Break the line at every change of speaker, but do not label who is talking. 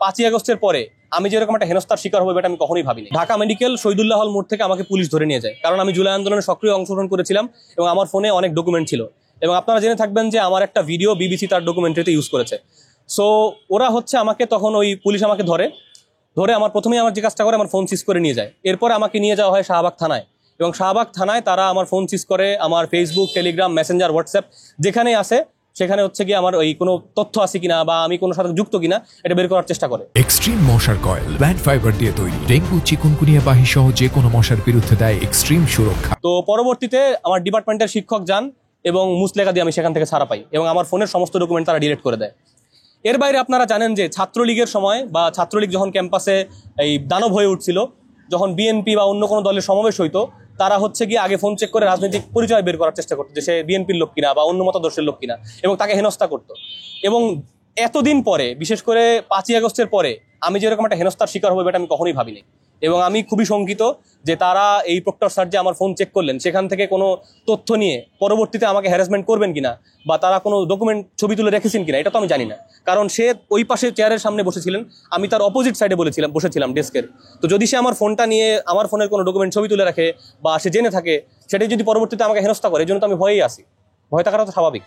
5ই আগস্টের পরে আমি যেরকম একটা হেনস্থার শিকার হবো এটা আমি কখনোই ভাবিনি। ঢাকা মেডিকেল শহীদুল্লাহ হল মোড় থেকে আমাকে পুলিশ ধরে নিয়ে যায়, কারণ আমি জুলাই আন্দোলনে সক্রিয় অংশগ্রহণ করেছিলাম এবং আমার ফোনে অনেক ডকুমেন্ট ছিল। এবং আপনারা জেনে থাকবেন যে আমার একটা ভিডিও বিবিসি তার ডকুমেন্টারিতে ইউজ করেছে। সো ওরা আমাকে তখন ওই পুলিশ আমাকে ধরে আমার প্রথমেই আমার যে কাজটা করে আমার ফোন সিজ করে নিয়ে যায়। এরপরে আমাকে নিয়ে যাওয়া হয় শাহবাগ থানায়, এবং শাহবাগ থানায় তারা আমার ফোন সিজ করে আমার ফেসবুক, টেলিগ্রাম, মেসেঞ্জার, হোয়াটসঅ্যাপ যেখানেই আছে সেখানে গিয়ে আমার ওই কোনো তথ্য আছে কিনা বা আমি কোনো সাথে যুক্ত কিনা এটা বের করার চেষ্টা করে।
এক্সট্রিম মশার কয়েল প্ল্যান্ট ফাইবার দিয়ে তৈরি, ডেঙ্গু, চিকুনগুনিয়া বাহি সহ যে কোনো মশার বিরুদ্ধে দেয় এক্সট্রিম সুরক্ষা।
তো পরবর্তীতে আমার ডিপার্টমেন্টের শিক্ষক যান এবং মুসলেখা দিয়ে আমি সেখান থেকে ছাড়া পাই এবং আমার ফোনের সমস্ত ডকুমেন্ট তারা ডিলিট করে দেয়। এর বাইরে আপনারা জানেন যে ছাত্রলীগের সময় বা ছাত্রলীগ যখন ক্যাম্পাসে এই দানব হয়ে উঠছিল, যখন বিএনপি বা অন্য কোনো দলের সমাবেশ হইতো, তারা গিয়ে আগে ফোন চেক করে রাজনৈতিক পরিচয় বের করার চেষ্টা করতো যে সে বিএনপির লোক কিনা বা অন্য মতাদর্শের লোক কিনা, এবং তাকে হেনস্থা করতো। এবং এতদিন পরে, বিশেষ করে 5ই আগস্টের পরে আমি যেরকম একটা হেনস্থার শিকার হবো এটা আমি কখনোই ভাবিনি। এবং আমি খুবই শঙ্কিত যে তারা এই প্রক্টর স্যার যে আমার ফোন চেক করলেন সেখান থেকে কোনো তথ্য নিয়ে পরবর্তীতে আমাকে হ্যারাসমেন্ট করবেন কিনা বা তারা কোনো ডকুমেন্ট ছবি তুলে রেখেছেন কিনা এটা তো আমি জানি না, কারণ সে ওই পাশে চেয়ারের সামনে বসেছিলেন, আমি তার অপোজিট সাইডে বসেছিলাম ডেস্কের। তো যদি সে আমার ফোনটা নিয়ে আমার ফোনের কোনো ডকুমেন্ট ছবি তুলে রাখে বা সে জেনে থাকে, সেটাই যদি পরবর্তীতে আমাকে হেনস্থা করে, এই জন্য তো আমি ভয়েই আসি। ভয় থাকাটা তো স্বাভাবিক।